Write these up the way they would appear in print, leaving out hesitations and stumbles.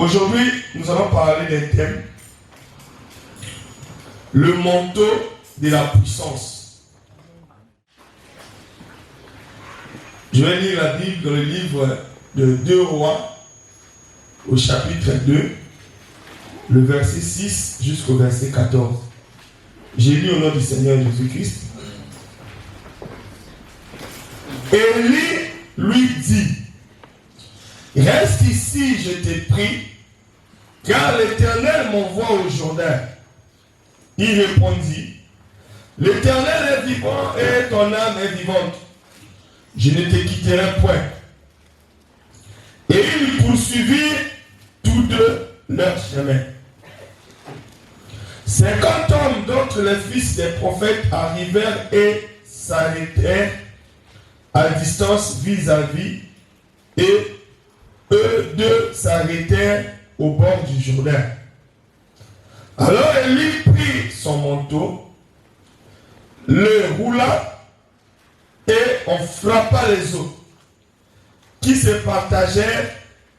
Aujourd'hui, nous allons parler d'un thème, le manteau de la puissance. Je vais lire la Bible dans le livre de 2 Rois, au chapitre 2, le verset 6 jusqu'au verset 14. J'ai lu au nom du Seigneur Jésus-Christ. Élie lui dit, reste ici, je t'ai pris, car l'Éternel m'envoie au Jourdain. Il répondit, l'Éternel est vivant et ton âme est vivante. Je ne te quitterai point. Et ils poursuivirent tous deux leur chemin. 50 hommes d'entre les fils des prophètes arrivèrent et s'arrêtèrent à distance vis-à-vis, et eux deux s'arrêtèrent au bord du Jourdain. Alors Élie prit son manteau, le roula, et on frappa les eaux, qui se partagèrent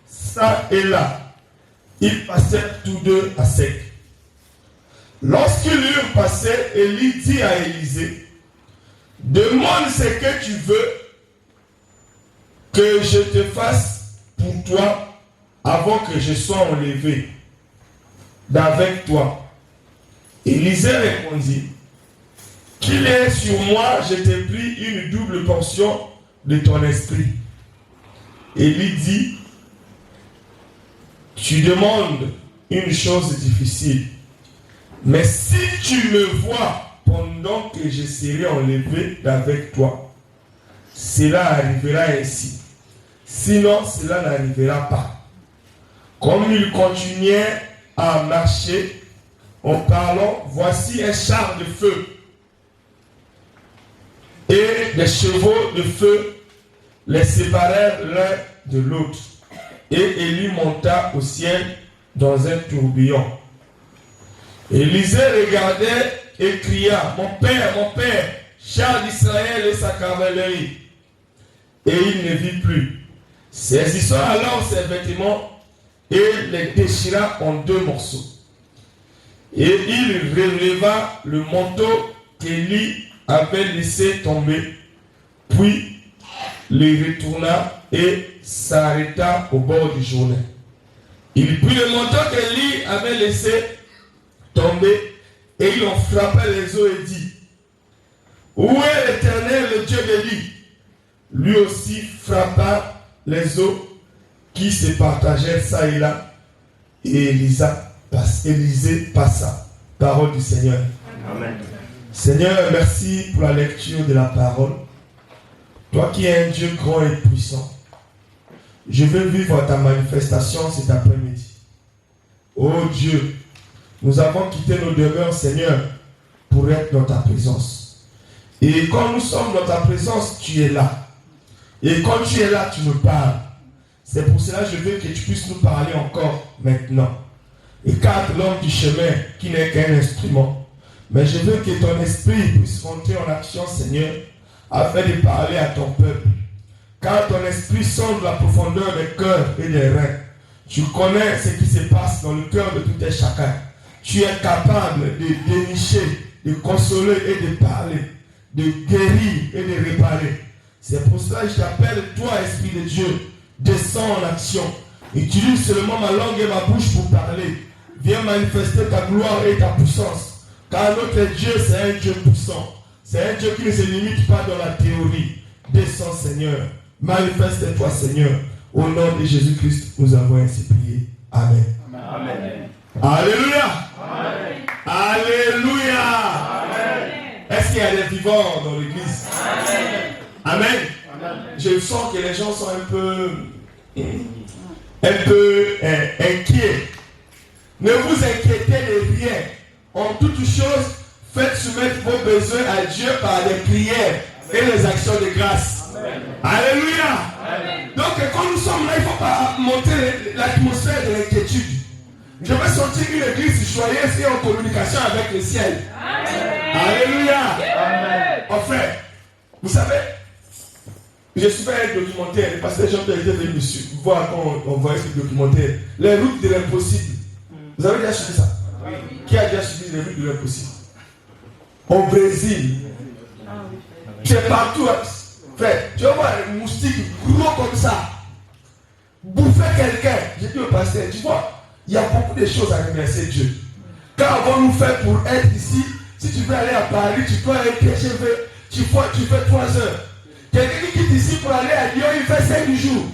ça et là. Ils passèrent tous deux à sec. Lorsqu'ils eurent passé, Élie dit à Élisée, demande ce que tu veux que je te fasse pour toi avant que je sois enlevé d'avec toi. Élisée répondit, qu'il est sur moi, je t'ai pris une double portion de ton esprit. Élie dit, tu demandes une chose difficile, mais si tu me vois pendant que je serai enlevé d'avec toi, cela arrivera ainsi. Sinon, cela n'arrivera pas. Comme il continuait à marcher, en parlant, voici un char de feu et des chevaux de feu les séparèrent l'un de l'autre. Et Élie monta au ciel dans un tourbillon. Élisée regardait et cria, mon père, char d'Israël et sa cavalerie. Et il ne vit plus. Saisissant alors ses vêtements et les déchira en 2 morceaux. Et il releva le manteau qu'Élie avait laissé tomber, puis le retourna et s'arrêta au bord du Jourdain. Il prit le manteau qu'Élie avait laissé tomber et il en frappa les eaux et dit, où est l'Éternel, le Dieu d'Élie? Lui aussi frappa les eaux qui se partagèrent ça et là, et Élisée passa. Parole du Seigneur. Amen. Seigneur, merci pour la lecture de la parole. Toi qui es un Dieu grand et puissant, je veux vivre ta manifestation cet après-midi. Oh Dieu, nous avons quitté nos demeures, Seigneur, pour être dans ta présence. Et quand nous sommes dans ta présence, tu es là. Et quand tu es là, tu me parles. C'est pour cela que je veux que tu puisses nous parler encore maintenant. Écarte l'homme du chemin qui n'est qu'un instrument. Mais je veux que ton esprit puisse rentrer en action, Seigneur, afin de parler à ton peuple. Car ton esprit sonde la profondeur des cœurs et des reins. Tu connais ce qui se passe dans le cœur de tout un chacun. Tu es capable de dénicher, de consoler et de parler, de guérir et de réparer. C'est pour cela que je t'appelle, toi, Esprit de Dieu, descends en action. Utilise seulement ma langue et ma bouche pour parler. Viens manifester ta gloire et ta puissance. Car notre Dieu, c'est un Dieu puissant. C'est un Dieu qui ne se limite pas dans la théorie. Descends, Seigneur. Manifeste-toi, Seigneur. Au nom de Jésus-Christ, nous avons ainsi prié. Amen. Amen. Alléluia. Amen. Alléluia. Amen. Est-ce qu'il y a des vivants dans l'église? Amen. Amen. Amen. Je sens que les gens sont un peu inquiets. Ne vous inquiétez de rien. En toute chose, faites soumettre vos besoins à Dieu par des prières et les actions de grâce. Amen. Alléluia. Amen. Donc quand nous sommes là, il ne faut pas monter l'atmosphère de l'inquiétude. Je vais sentir une église joyeuse et en communication avec le ciel. Amen. Alléluia. Amen. Enfin, vous savez, Je suis fait un documentaire, parce que les gens qui étaient venus me voir quand on voyait ce documentaire. Les routes de l'impossible. Vous avez déjà suivi ça? Oui. Qui a déjà suivi les routes de l'impossible? Au Brésil. C'est partout. Frère, tu vas voir un moustique gros comme ça. Bouffer quelqu'un. J'ai dit au pasteur, tu vois, il y a beaucoup de choses à remercier Dieu. Quand avons-nous fait pour être ici? Si tu veux aller à Paris, tu peux aller TGV, tu fais 3 heures. Quelqu'un qui quitte ici pour aller à Lyon, il fait 5 jours.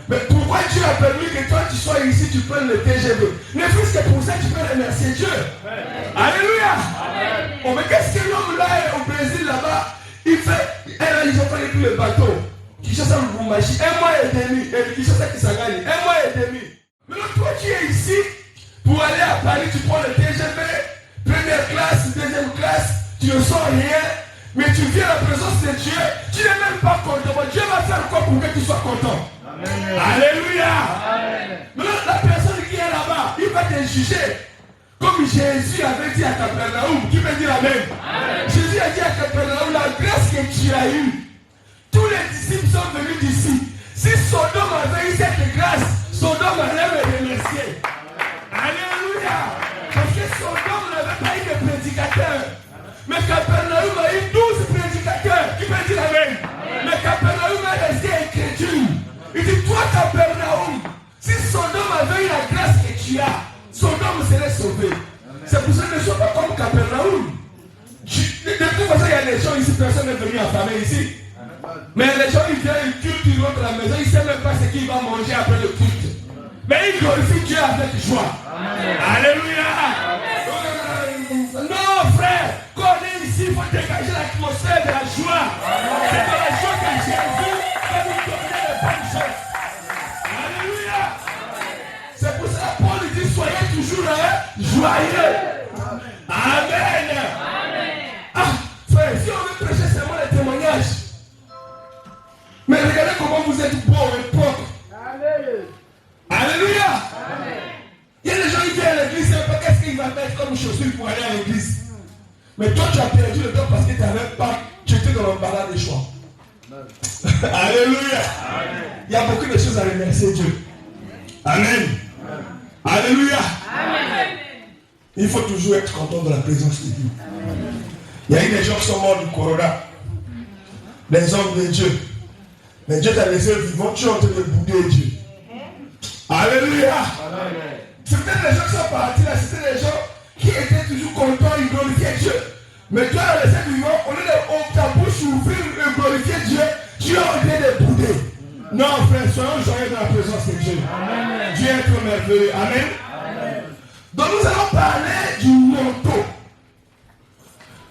Mais pourquoi Dieu a permis que toi tu sois ici, tu prennes le TGV? Ne fût-ce que pour ça, tu peux remercier Dieu. Alléluia. Oh, mais qu'est-ce que l'homme là au Brésil là-bas, il fait? Ils ont fait le bateau. Qui cherche à Lubumbashi, 1 mois et demi. Et qui cherche à Kisangani, 1 mois et demi. Mais là, toi tu es ici, pour aller à Paris, tu prends le TGV, première classe, deuxième classe, tu ne sens rien, mais tu viens à la présence de Dieu, tu n'es même pas content. Dieu va faire quoi pour que tu sois content? Amen. Alléluia. Amen. Maintenant, la personne qui est là-bas, il va te juger. Comme Jésus avait dit à Capernaum, qui veut dire Amen. Amen. Jésus a dit à Capernaum, la grâce que tu as eue, tous les disciples sont venus d'ici. Si Sodome avait eu cette grâce, Sodome allait me remercier. Alléluia. Parce que Sodome n'avait pas eu de prédicateur. Mais Capernaum a eu 12 prédicateurs. Qui veut dire Amen. Mais Capernaum est resté incrédule. Il dit, toi Capernaum, si Sodome avait eu la grâce que tu as, Sodome serait sauvé. C'est pour ça que ne sois pas comme Capernaum. De toute façon, il y a des gens ici, personne n'est venu affamer ici. Mais les gens, ils viennent, ils cultent, ils rentrent à la maison, ils ne savent même pas ce qu'ils vont manger après le culte. Mais ils glorifient Dieu avec joie. Amen. Alléluia. Amen. Non, frère, quand on est ici, il faut dégager l'atmosphère de la joie. C'est dans la joie que Jésus va nous donner les bonnes choses. Alléluia. C'est pour ça que Paul dit, soyez toujours joyeux. Amen. Amen. Ah, frère, si on veut prêcher seulement les témoignages, mais regardez comment vous êtes beaux et propres. Amen. Alléluia. Amen. Il y a des gens qui viennent à l'église, ils ne savent pas qu'est-ce qu'ils vont mettre comme chaussures pour aller à l'église. Mais toi, tu as perdu le temps parce que tu n'avais pas, tu étais dans l'embarras des choix. Alléluia. Amen. Il y a beaucoup de choses à remercier Dieu. Amen. Amen. Alléluia. Amen. Il faut toujours être content de la présence de Dieu. Amen. Il y a eu des gens qui sont morts du corona. Des hommes de Dieu. Mais Dieu t'a laissé vivant, tu es en train de bouder Dieu. Alléluia. Amen. C'était les gens qui sont partis là, c'était les gens qui étaient toujours contents, ils glorifiaient Dieu. Mais Dieu a laissé vivant, au lieu de ta bouche ouvrir et glorifier Dieu, tu es en train de bouder. Non, frère, soyons joyeux dans la présence de Dieu. Amen. Dieu est trop merveilleux. Amen. Amen. Donc nous allons parler du manteau.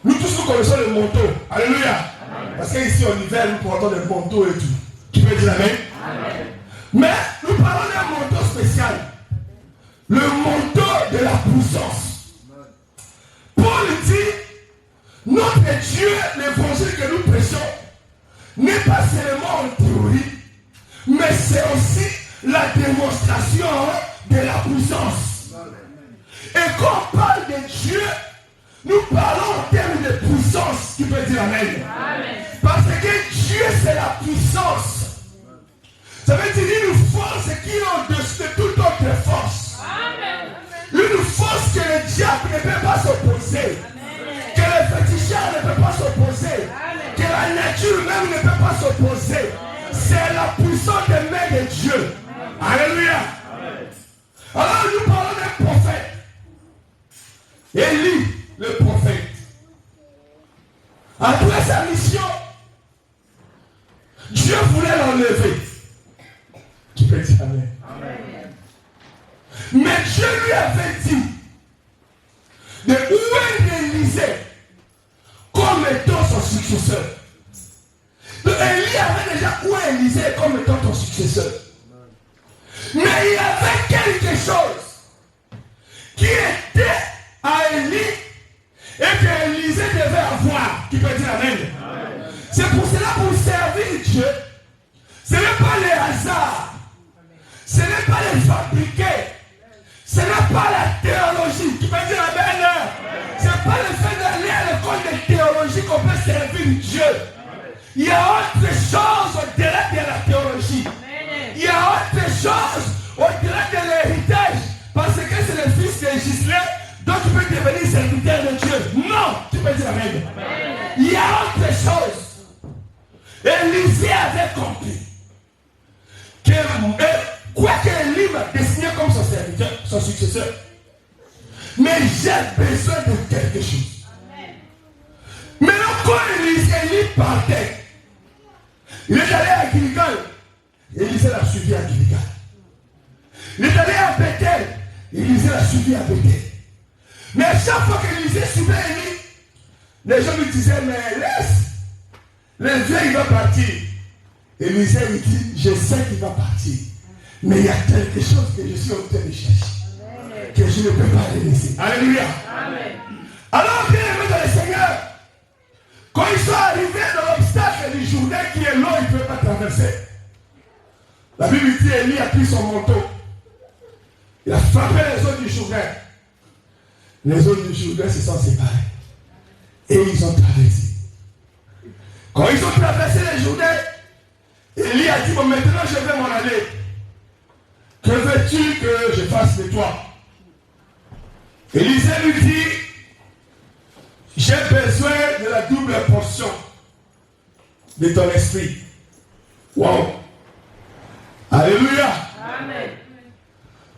Nous tous nous connaissons le manteau. Alléluia. Amen. Parce qu'ici en hiver, nous portons des manteaux et tout. Tu peux dire Amen. Amen. Mais nous parlons d'un manteau spécial. Le manteau de la puissance. Paul dit, notre Dieu, l'évangile que nous prêchons, n'est pas seulement en théorie, mais c'est aussi la démonstration de la puissance. Et quand on parle de Dieu, nous parlons en termes de puissance, qui peut dire Amen. Amen. Parce que Dieu, c'est la puissance. Ça veut dire une force qui est au-dessus de toute autre force. Amen. Une force que le diable ne peut pas s'opposer. Que le féticheur ne peut pas s'opposer. Amen. Que la nature même ne peut pas s'opposer. C'est la puissance des mains de Dieu. Amen. Alléluia. Amen. Alors nous parlons d'un prophète. Élie, le prophète. Après sa mission, Dieu voulait l'enlever. Tu peux dire Amen. Amen. Mais Dieu lui avait dit de où Élisée comme étant son successeur. Donc Élie avait déjà où Élisée comme étant ton successeur. Mais il y avait quelque chose qui était à Élie et que Élisée devait avoir. Tu peux dire Amen. Amen. C'est pour cela, pour servir Dieu, ce n'est pas les hasards. Ce n'est pas les fabriquer. Ce n'est pas la théologie. Tu peux dire Amen. Ce n'est pas le fait d'aller à l'école de théologie qu'on peut servir Dieu. Il y a autre chose au-delà de la théologie. Il y a autre chose au-delà de l'héritage. Parce que c'est le fils de Gisley, donc tu peux devenir serviteur de Dieu. Non, tu peux dire Amen. Il y a autre chose. Élisée avait compris que quoi que Élie m'a destiné comme son serviteur, son successeur, mais j'ai besoin de quelque chose. Maintenant, quand Élie partait, il est allé à Gilgal. Élisée l'a suivi à Gilgal. Il est allé à Bethel. Élisée l'a suivi à Bethel. Mais à chaque fois qu'Élisée suivait Élie, les gens lui disaient, mais laisse. Le vieux, il va partir. Élisée lui dit, je sais qu'il va partir. Mais il y a quelque chose que je suis en train de chercher. Que je ne peux pas le laisser. Alléluia. Amen. Alors, bien aimé dans le Seigneur, quand ils sont arrivés dans l'obstacle du Jourdain qui est long, ils ne peuvent pas traverser. La Bible dit Élie a pris son manteau. Il a frappé les eaux du Jourdain. Les eaux du Jourdain se sont séparées. Et ils ont traversé. Quand ils ont traversé les Jourdain, Élie a dit, bon, maintenant je vais m'en aller. Que veux-tu que je fasse de toi? Élisée lui dit, j'ai besoin de la double portion de ton esprit. Wow. Alléluia. Amen.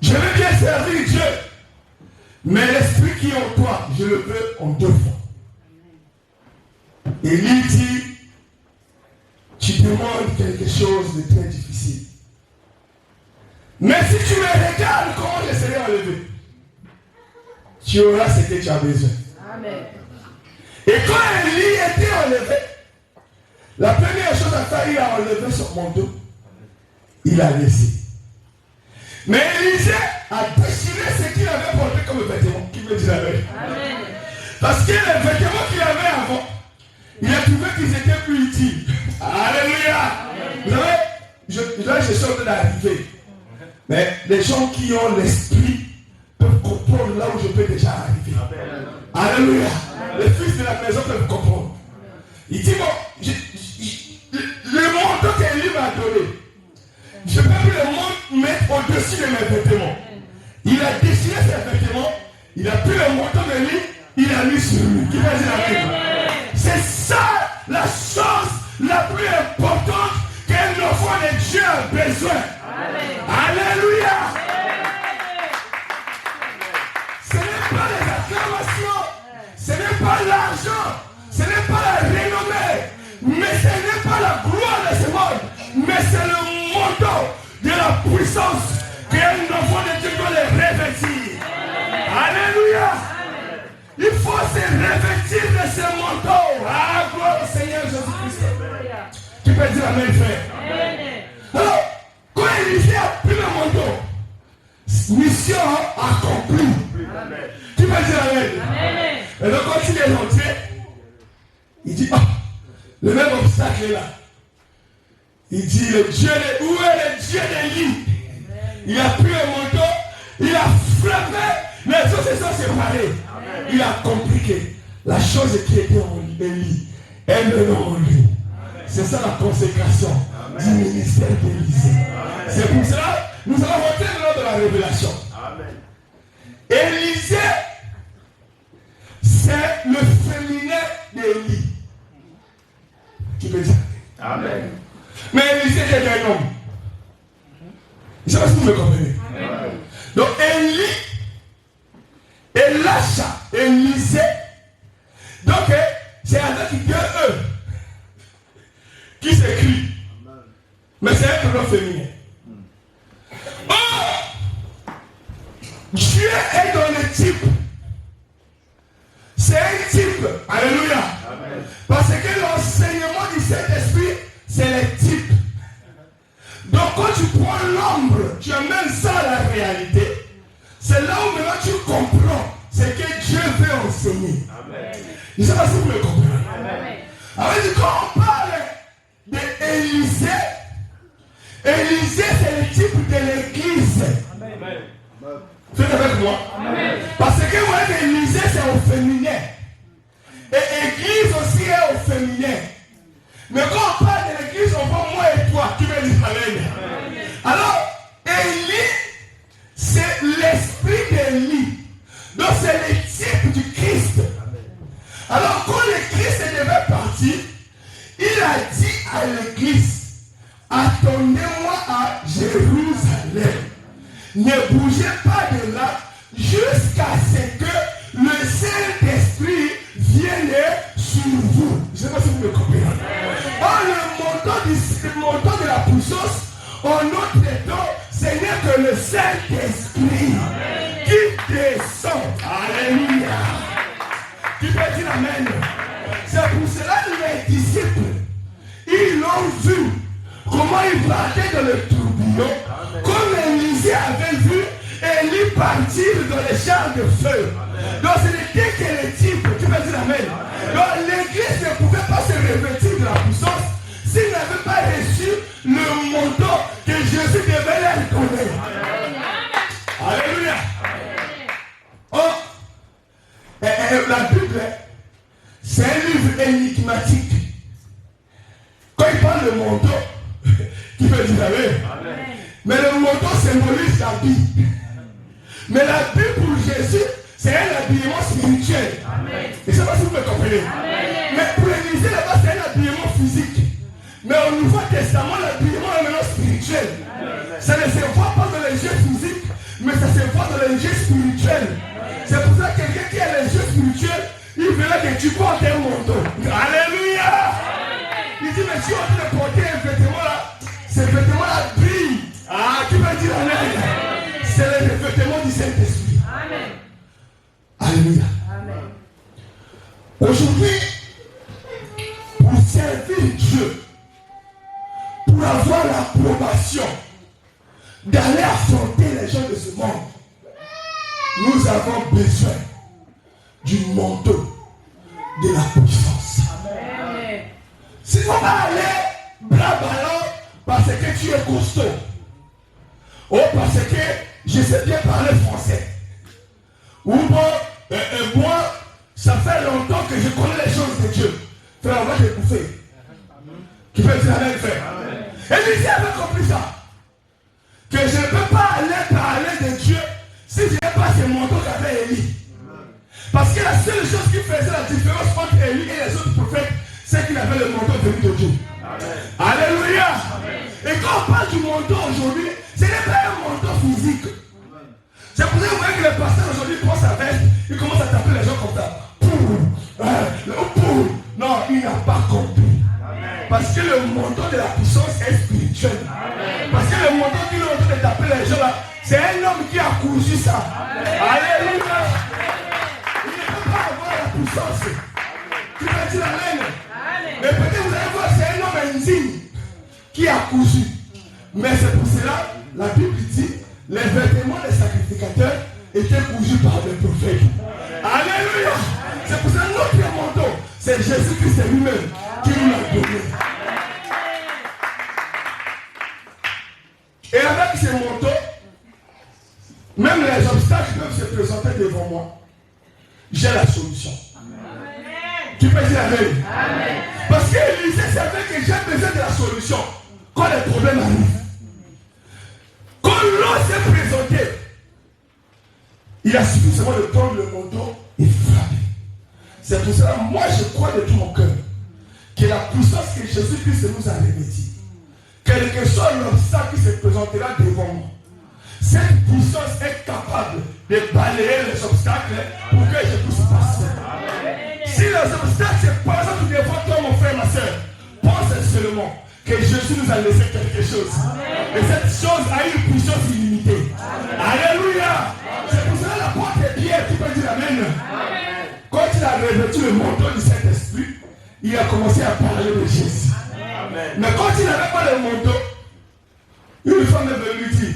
Je veux bien servir Dieu, mais l'esprit qui est en toi, je le veux en deux fois. Élie dit, tu demandes quelque chose de très difficile. Mais si tu me regardes, comment je serai enlevé? Tu auras ce que tu as besoin. Amen. Et quand Élie était enlevé, la première chose à faire, il a enlevé son manteau. Il a laissé. Mais Élisée a déchiré ce qu'il avait porté comme vêtement. Qui me dit la vérité? Amen. Parce que les vêtements qu'il avait avant, il a trouvé qu'ils étaient plus utiles. Alléluia. Vous savez, je suis en train d'arriver. Mais les gens qui ont l'esprit peuvent comprendre là où je peux déjà arriver. Amen. Alléluia. Les fils de la maison peuvent comprendre. Il dit, bon, le manteau qu'Élie m'a donné, je ne peux plus le mettre au-dessus de mes vêtements. Il a déchiré ses vêtements, il a pris le manteau de lui, il a mis sur lui. Qui va dire Amen? C'est ça la chose la plus importante qu'un enfant de Dieu a besoin. Amen. Alléluia. Ce n'est pas les acclamations, ce n'est pas l'argent, ce n'est pas la renommée, mais ce n'est pas la gloire de ce monde, mais c'est le manteau de la puissance qu'un enfant de Dieu doit les revêtir. Alléluia. Il faut se revêtir de ce manteau. Ah, gloire au Seigneur Jésus-Christ. Tu peux dire Amen, frère. Alors, quand Élisée a pris le manteau, mission accomplie. Tu peux dire Amen. Et donc, quand il est rentré, il dit, le même obstacle est là. Il dit, où est le Dieu d'Élie? Il a pris le manteau, il a frappé, les choses se sont séparées. Il a compris que la chose qui était en Élie est maintenant en lui. C'est ça la consécration du ministère d'Élisée. C'est pour cela que nous allons voter lors de la révélation. Élisée, c'est le féminin d'Élie. Tu peux dire Amen. Mais Élisée est un homme. Je ne sais pas si vous me comprenez. Amen. Donc Élie, Elisha, Élisée. Donc c'est avec deux E qui s'écrit. Mais c'est un pronom féminin. Oh! Dieu est dans le type. C'est un type. Alléluia. Amen. Parce que l'enseignement du Saint-Esprit, c'est le type. Donc quand tu prends l'ombre, tu amènes ça à la réalité. C'est là où maintenant tu comprends ce que Dieu veut enseigner. Amen. Je ne sais pas si vous me comprenez. Alors quand on parle d'Élisée, Élisée c'est le type de l'église. Amen. Faites avec moi. Amen. Parce que vous voyez Élisée c'est au féminin. Et église aussi est au féminin. Mais quand on parle de l'église, on voit moi et toi. Qui veut dire amen? Alors, Élie, c'est l'esprit d'Élie. Donc, c'est le type du Christ. Alors, quand le Christ devait partir, il a dit à l'église, attendez-moi à Jérusalem. Ne bougez pas de là jusqu'à ce que le Saint-Esprit vienne sur vous. Je ne sais pas si vous me comprenez. Or, le montant de la puissance, en notre temps, ce n'est que le Saint-Esprit qui descend. Alléluia. Qui peut dire amen? C'est pour cela que les disciples, ils l'ont vu. Comment il partait dans le tourbillon. Comme Élisée avait vu Élie partir dans les chars de feu. Donc ce n'était que les types. Tu peux dire amen. Donc l'église ne pouvait pas se revêtir de la puissance s'il n'avait pas reçu le manteau que Jésus devait leur donner. Alléluia. Oh, la Bible, c'est un livre énigmatique. Quand il parle de manteau, qui peut dire amen. Mais le manteau symbolise la Bible. Mais la Bible pour Jésus, c'est un habillement spirituel. Et je ne sais pas si vous me comprenez. Mais pour Élisée, là-bas, c'est un habillement physique. Mais au Nouveau Testament, l'habillement est maintenant spirituel. Ça ne se voit pas dans les yeux physiques, mais ça se voit dans les yeux spirituels. C'est pour ça que quelqu'un qui a les yeux spirituels, il verra que tu portes un manteau. Alléluia! Il dit, mais tu es en train de porter un vêtement là. Ce vêtement-là brille. Ah, qui va dire amen? C'est le vêtement du Saint-Esprit. Amen. Alléluia. Amen. Aujourd'hui, pour servir Dieu, pour avoir l'approbation d'aller affronter les gens de ce monde, nous avons besoin du manteau de la puissance. Amen. Si on va aller bras ballants parce que tu es costaud, ou parce que je sais bien parler français, ou bon, moi, ça fait longtemps que je connais les choses de Dieu. Frère, on va t'écouffer. Qui peut dire amen, frère? Élisée avait compris ça. Que je ne peux pas aller parler de Dieu si je n'ai pas ce manteau qu'avait Élie. Parce que la seule chose qui faisait la différence entre Élie et les autres prophètes, c'est qu'il avait le manteau venu de Dieu. Amen. Alléluia. Amen. Et quand on parle du manteau aujourd'hui, ce n'est pas un manteau physique. C'est pour ça que vous voyez que le pasteur aujourd'hui prend sa veste, il commence à taper les gens comme ça. Non, il n'a pas compris. Amen. Parce que le manteau de la puissance est spirituel. Amen. Parce que le manteau qui est en train de taper les gens là, c'est un homme qui a cousu ça. Amen. Alléluia. Il ne peut pas avoir la puissance. Tu vas dire amen. Mais peut-être vous allez voir, c'est un homme indigne qui a cousu. Mais c'est pour cela, la Bible dit, les vêtements des sacrificateurs étaient cousus par les prophètes. Alléluia. C'est pour cela notre manteau, c'est Jésus-Christ lui-même qui nous l'a donné. Et avec ces manteaux, même les obstacles peuvent se présenter devant moi. J'ai la solution. Tu peux dire amen. Amen. Parce qu'Élisée savait que j'ai besoin de la solution quand les problèmes arrivent. Quand l'eau s'est présentée, il a suffi seulement de prendre le manteau et frapper. C'est pour cela, moi je crois de tout mon cœur que la puissance que Jésus-Christ nous a revêtie, quel que soit l'obstacle qui se présentera devant moi, cette puissance est capable de balayer les obstacles pour que je puisse passer. Si les obstacles se présentent devant toi, mon frère, ma soeur, pense seulement que Jésus nous a laissé quelque chose. Amen. Et cette chose a une puissance illimitée. Amen. Alléluia. C'est pour cela la porte est Pierre, tu peux dire amen. Amen. Quand il a revêtu le manteau du Saint-Esprit, il a commencé à parler de Jésus. Amen. Mais quand il n'avait pas le manteau, une femme est venue lui dire,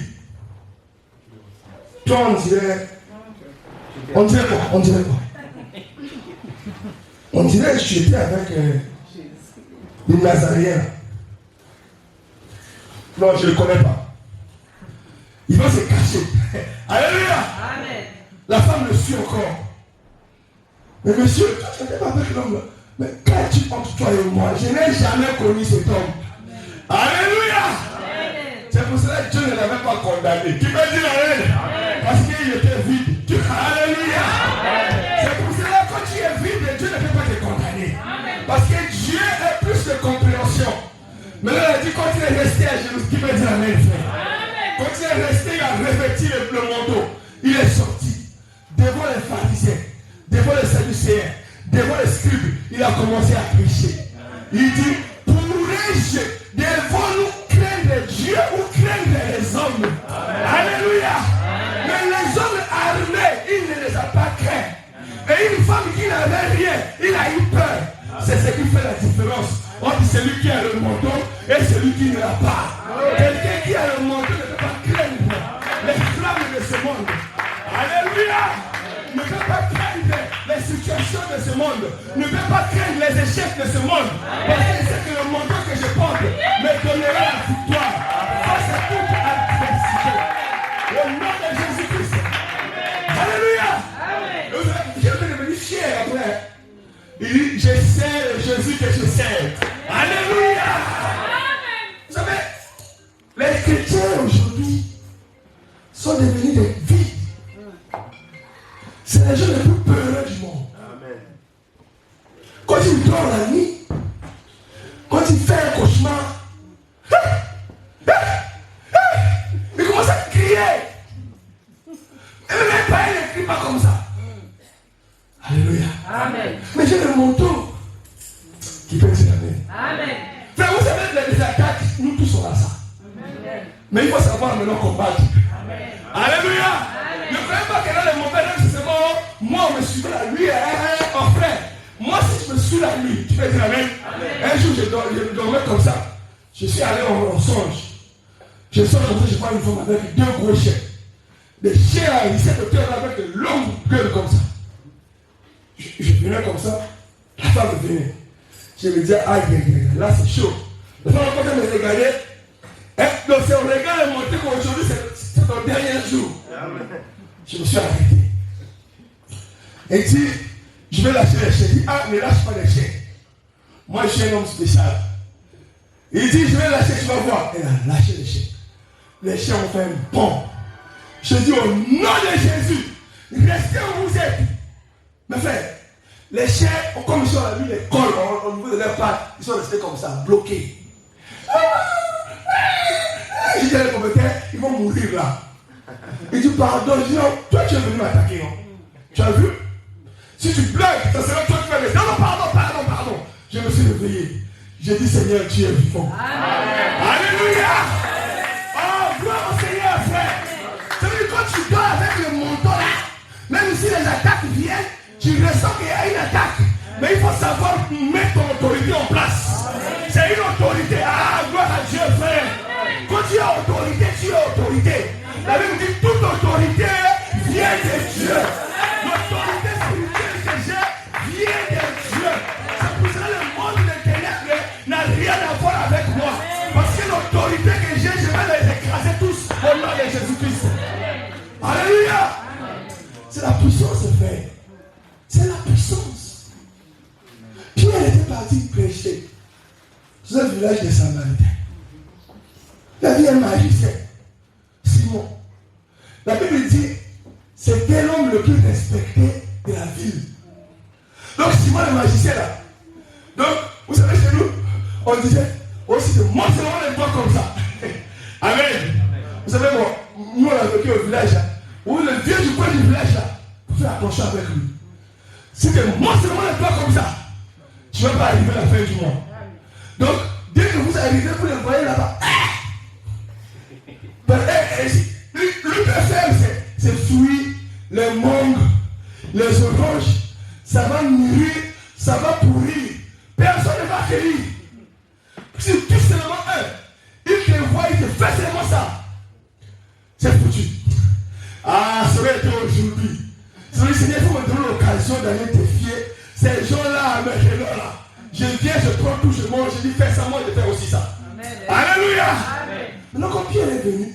toi on dirait quoi? On dirait que j'étais avec une Nazarienne. Non, je ne le connais pas. Il va se cacher. Alléluia. Amen. La femme le suit encore. Mais monsieur, toi tu n'étais pas avec l'homme Mais quand tu entre toi et moi, je n'ai jamais connu cet homme. Alléluia. C'est pour cela que Dieu ne l'avait pas condamné. Tu peux dire amen? Parce qu'il était vide. Alléluia. C'est pour cela que quand tu es vide, Dieu ne peut pas te condamner. Parce que Dieu a plus de compréhension. Mais là, il a dit quand il est resté à Jérusalem, qui peut dire amen, frère? Quand il est resté, il a revêtu le manteau. Il est sorti devant les pharisiens, devant les sadducéens, devant les scribes. Il a commencé à prêcher. Il dit, pourrais-je, devons-nous craindre Dieu ou craindre les hommes? Alléluia. Mais les hommes armés, il ne les a pas craints. Et une femme qui n'avait rien, il a eu peur. C'est ce qui fait la différence entre celui qui a le manteau et celui qui ne l'a pas. Quelqu'un qui a le manteau ne peut pas craindre les flammes de ce monde. Alléluia. Ne peut pas craindre les situations de ce monde. Ne peut pas craindre les échecs de ce monde. Parce que c'est que le manteau que je porte me donnera la victoire face à toute adversité. Au nom de Jésus-Christ. Alléluia. Je vais devenir fier après. Il dit, je sais le Jésus que je sais. Alléluia. Vous savez, les chrétiens aujourd'hui sont devenus des vides. C'est les gens les plus peureux du monde. Amen. Quand il dort la nuit, quand il fait un cauchemar, il commence à crier. Et même pas, il ne crie pas comme ça. Alléluia. Amen. Mais j'ai le manteau qui peut dire amen. Amen. Frère, vous savez, les attaques, nous tous on a ça. Amen. Mais il faut savoir maintenant combattre. Amen. Alléluia. Amen. Ne croyez pas que dans les mauvais rêves, c'est bon. Moi, on me suivait la nuit. Oh frère, moi, si je me suis la nuit, tu peux dire amen. Amen. Un jour, je dormais comme ça. Je suis allé en songe. Je sors comme ça, je vois une femme avec deux gros chiens. Des chiens à 17 hauteur avec de longues gueules comme ça. Je venais comme ça, la femme venait. Je me disais, aïe, là c'est chaud. La femme quand elle me regardait, donc c'est au regard de montrer qu'aujourd'hui c'est ton dernier jour. Je me suis arrêté. Elle dit, je vais lâcher les chiens. Il dit, ah, ne lâche pas les chiens. Moi je suis un homme spécial. Il dit, je vais lâcher, tu vas voir. Elle a lâché les chiens. Les chiens ont fait un bond. Je dis, au nom de Jésus, restez où vous êtes. Mes frères, les chiens, comme ils sont à la vie, les cols au niveau de leurs pattes, ils sont restés comme ça, bloqués. Je dis à les propriétaires, ils vont mourir là. Il dit, pardon, je dis, non, toi tu es venu m'attaquer, non? Tu as vu? Si tu blagues, ça sera toi qui vas rester. Non, pardon. Je me suis réveillé. J'ai dit, Seigneur, tu es vivant. Alléluia. Oh, gloire au Seigneur, frère. Ça veut dire, quand tu dors avec le manteau là, même si les attaques viennent, tu ressens qu'il y a une attaque. Mais il faut savoir mettre ton autorité en place. C'est une autorité. Ah, gloire à Dieu, frère. Quand tu as autorité, tu as autorité. La Bible dit toute autorité vient de Dieu. L'autorité spirituelle que j'ai vient de Dieu. C'est pour cela que le monde des ténèbres n'a rien à voir avec moi. Parce que l'autorité que j'ai, je vais les écraser tous au nom de Jésus-Christ. Alléluia. C'est la puissance, frère. C'est la puissance. Pierre était parti prêcher dans un village des Samaritains. Il y avait un magicien, Simon. La Bible dit, c'était l'homme le plus respecté de la ville. Donc Simon le magicien là. Donc, vous savez chez nous, on disait, aussi de moi seulement les doigts comme ça. Amen. Vous savez, bon, nous on a vécu au village là, où le vieux du coin du village là, vous faites attention avec lui. Si tu montres seulement les doigts comme ça, tu ne vas pas arriver à la fin du mois. Donc, dès que vous arrivez, vous le voyez là-bas. Lui peut faire, c'est fruits, les mangues, les oranges, ça va mûrir, ça va pourrir. Personne ne va accueillir. Si tu touches seulement un, il te voit, il te fait seulement ça. C'est foutu. Ah, ça va être aujourd'hui. C'est le Seigneur, il faut me donner l'occasion d'aller te fier. Ces gens-là, avec les là. Je viens, je prends tout, je mange, je dis fais ça, moi je fais aussi ça. Amen. Alléluia. Amen. Maintenant, quand Pierre est venu,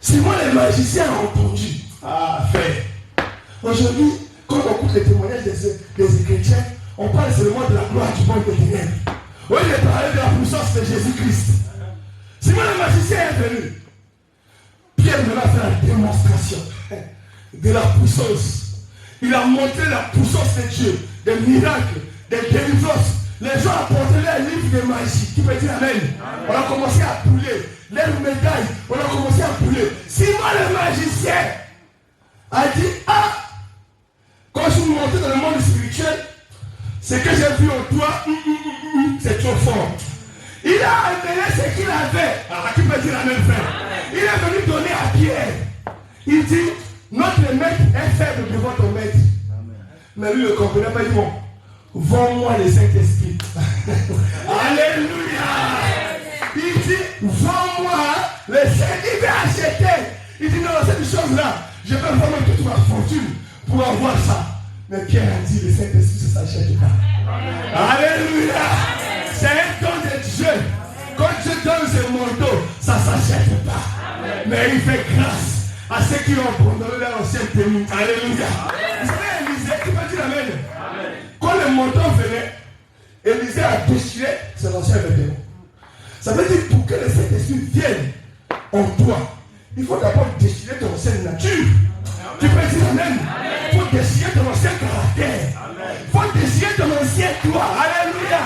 Simon les magiciens ont entendu. Ah, frère. Aujourd'hui, quand on écoute les témoignages des chrétiens, on parle seulement de la gloire du monde des ténèbres. Au lieu de parler de la puissance de Jésus-Christ. Simon le magicien est venu. Pierre me l'a fait la démonstration de la puissance. Il a montré la puissance de Dieu, des miracles, des délivrances. Les gens apportaient leurs livres de magie. Qui peut dire amen? On a commencé à brûler. Leurs médailles, on a commencé à brûler. Simon le magicien a dit, ah, quand je suis monté dans le monde spirituel, ce que j'ai vu en toi, c'est trop fort. Il a amené ce qu'il avait. Ah, qui peut dire amen, frère? Il est venu donner à Pierre. Il dit, notre maître est faible devant ton maître. Mais lui ne comprenait pas. Il dit, bon, vends-moi le Saint-Esprit. Alléluia. Il dit, vends-moi le Saint-Esprit. Il va acheter. Il dit, non, cette chose-là, je vais vendre toute ma fortune pour avoir ça. Mais Pierre a dit, le Saint-Esprit, ça ne s'achète pas. Alléluia. C'est un don de Dieu. Quand Dieu donne ce manteau, ça ne s'achète pas. Mais il fait grâce à ceux qui ont abandonné leur ancienne tenue. Alléluia. Vous savez, Élisée, tu peux dire amen. Quand le manteau venait, Élisée a déchiré ses anciens vêtements. Ça veut dire pour que le Saint-Esprit vienne en toi, il faut d'abord déchirer ton ancienne nature. Tu peux dire amen. Il faut déchirer ton ancien caractère. Il faut déchirer ton ancien toi. Alléluia.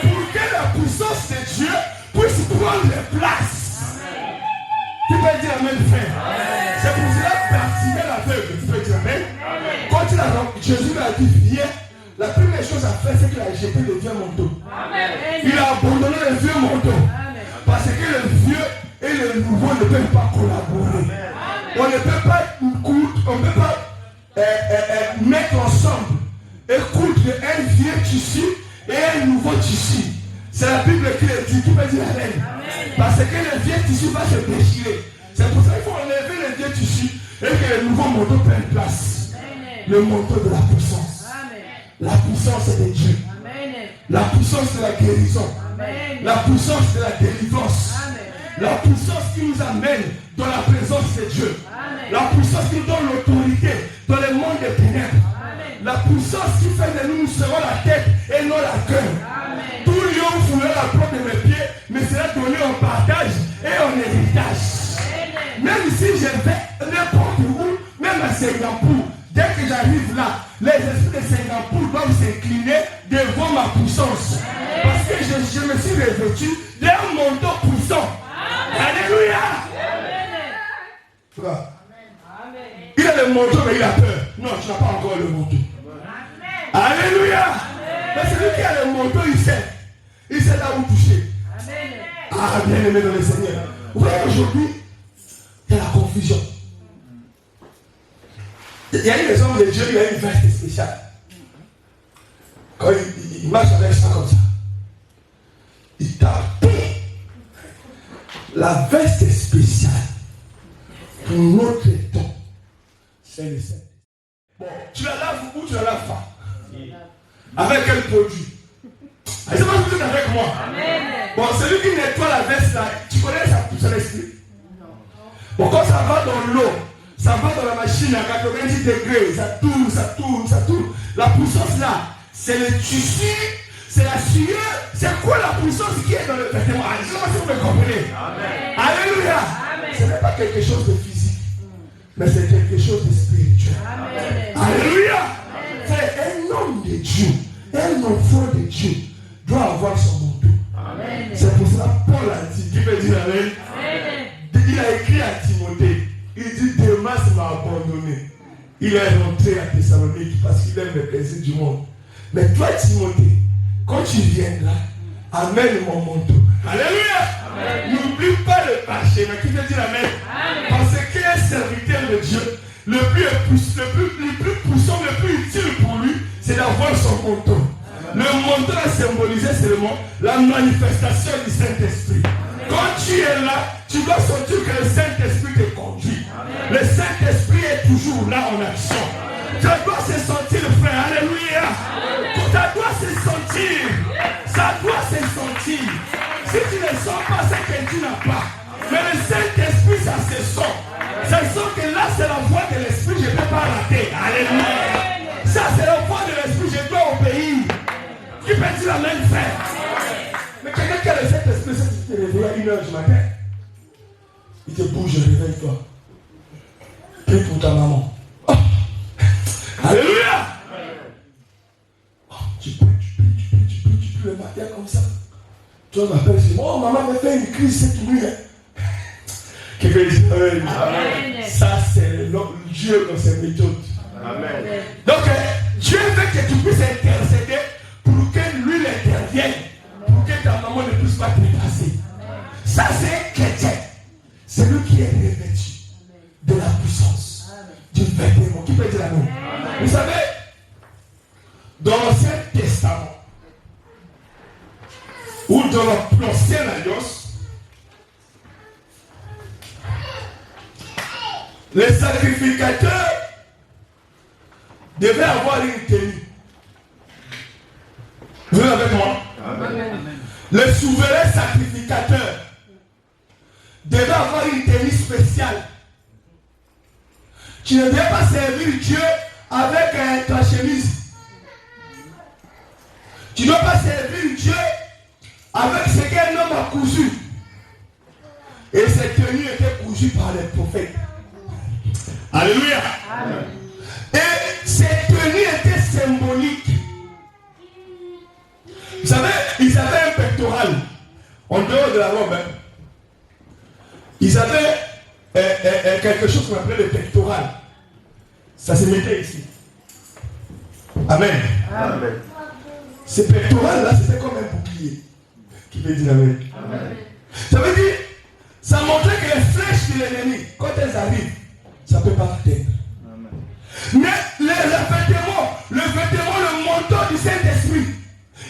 Pour que la puissance de Dieu puisse prendre place. Tu peux dire amen, frère. C'est pour cela que Bartimée l'aveugle. Tu peux dire amen. Quand Jésus lui a dit viens, la première chose à faire, c'est qu'il a jeté le vieux manteau. Il a abandonné le vieux manteau. Parce que le vieux et le nouveau ne peuvent pas collaborer. On ne peut pas mettre ensemble et coudre un vieux tissu et un nouveau tissu. C'est la Bible qui le dit, qui peut dire amen. Parce que le vieux tissu va se déchirer. C'est pour ça qu'il faut enlever le vieux tissu et que le nouveau manteau prenne place. Le manteau de la puissance. La puissance de Dieu. La puissance de la guérison. La puissance de la délivrance. La puissance qui nous amène dans la présence de Dieu. La puissance qui nous donne l'autorité dans le monde des ténèbres. La puissance qui fait de nous, nous serons la tête et non la queue. Tout lion foulera la plante de mes pieds, mais sera donné en partage et en héritage. Même si je vais n'importe où, même à Singapour, dès que j'arrive là, les esprits de Singapour doivent s'incliner devant ma puissance. Parce que je me suis revêtu d'un manteau puissant. Alléluia. Il a le manteau, mais il a peur. Non, tu n'as pas encore le manteau. Alléluia. Mais celui qui a le manteau, il sait là où toucher. Ah, bien aimé dans le Seigneur. Vous voyez, aujourd'hui, il y a la confusion. Il y a une maison de Dieu, il y a une veste spéciale. Quand il marche avec ça comme ça, il tape. La veste spéciale pour notre temps, c'est le Saint. Bon, tu la laves ou tu la laves pas? Avec quel produit? Est-ce que vous êtes avec moi? Amen. Bon, celui qui nettoie la veste là, tu connais son esprit? Bon, quand ça va dans l'eau, ça va dans la machine à 90 degrés, ça tourne, ça tourne, ça tourne. La puissance là, c'est le tissu, c'est la sueur. C'est quoi la puissance qui est dans le vêtement? Je ne sais pas si vous me comprenez. Amen. Alléluia. Amen. Ce n'est pas quelque chose de physique, mais c'est quelque chose de spirituel. Amen. Alléluia. C'est un homme de Dieu, un enfant de Dieu doit avoir son manteau. Amen. C'est pour cela que Paul a dit, qui veut dire amen. Amen. Il a écrit à Timothée, il dit Démas m'a abandonné. Il est rentré à Thessalonique parce qu'il aime les plaisirs du monde. Mais toi Timothée, quand tu viens là, amène mon manteau. Alléluia. N'oublie pas le marché. Mais qui veut dire amen? Amen. Parce qu'il est serviteur de Dieu. Le plus puissant, le plus utile pour lui, c'est d'avoir son manteau. Le manteau a symbolisé seulement la manifestation du Saint-Esprit. Quand tu es là, tu dois sentir que le Saint-Esprit te conduit. Le Saint-Esprit est toujours là en action. Ça doit se sentir, frère. Alléluia. Ça doit se sentir. Ça doit se sentir. Si tu ne sens pas, c'est que tu n'as pas. Mais le Saint-Esprit, ça se sent. Ça sent que là, c'est la voix de l'Esprit, je ne peux pas rater. Alléluia. Ça, c'est la voix de l'Esprit, je dois obéir. Qui peut dire la même frère? Mais quelqu'un qui a le Saint-Esprit, il te réveille à 1h du matin. Il te bouge, réveille-toi. Prie pour ta maman. Oh. Alléluia. Oh, tu pries le matin comme ça. Tu m'appelles, tu dis, oh maman m'a fait une crise cette nuit. Quelqu'un dit, amen. Ça c'est Dieu dans ses méthodes. Amen. Donc Dieu veut que tu puisses intercéder pour que lui intervienne. Pour que ta maman ne puisse pas te dépasser. Ça c'est un chrétien. C'est lui qui est revêtu de la puissance du vêtement. Qui peut dire la même? Vous savez, dans l'Ancien Testament, ou dans l'Ancienne Alliance, les sacrificateurs devaient avoir une tenue. Vous êtes avec moi? Amen. Le souverain sacrificateur devait avoir une tenue spéciale. Tu ne devais pas servir Dieu avec ta chemise. Tu ne dois pas servir Dieu avec ce qu'un homme a cousu. Et cette tenue était cousue par les prophètes. Alléluia. Amen. Et cette tenue était symbolique. Vous savez, ils avaient un pectoral en dehors de la robe. Hein. Ils avaient quelque chose qu'on appelait le pectoral. Ça se mettait ici. Amen. Amen. Ce pectoral-là, c'était comme un bouclier. Qui veut dire amen. Amen. Ça veut dire, ça montrait que les flèches de l'ennemi, quand elles arrivent, ça ne peut pas atteindre. Mais le vêtement, le manteau du Saint-Esprit,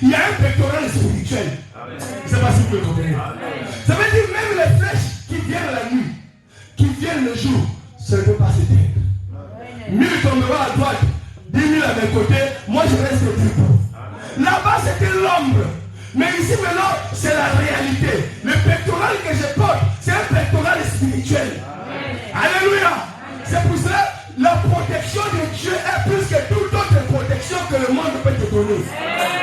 il y a un pectoral spirituel. Amen. Je ne sais pas si vous pouvez comprendre. Ça veut dire même les flèches qui viennent la nuit, qui viennent le jour, ça ne peut pas s'éteindre. 1000 tomberont à droite, 10 000 à mes côtés, moi je reste debout. Là-bas c'était l'ombre. Mais ici maintenant, c'est la réalité. Le pectoral que je porte, c'est un pectoral spirituel. Amen. Alléluia. C'est pour cela la protection de Dieu est plus que toute autre protection que le monde peut te donner. Amen.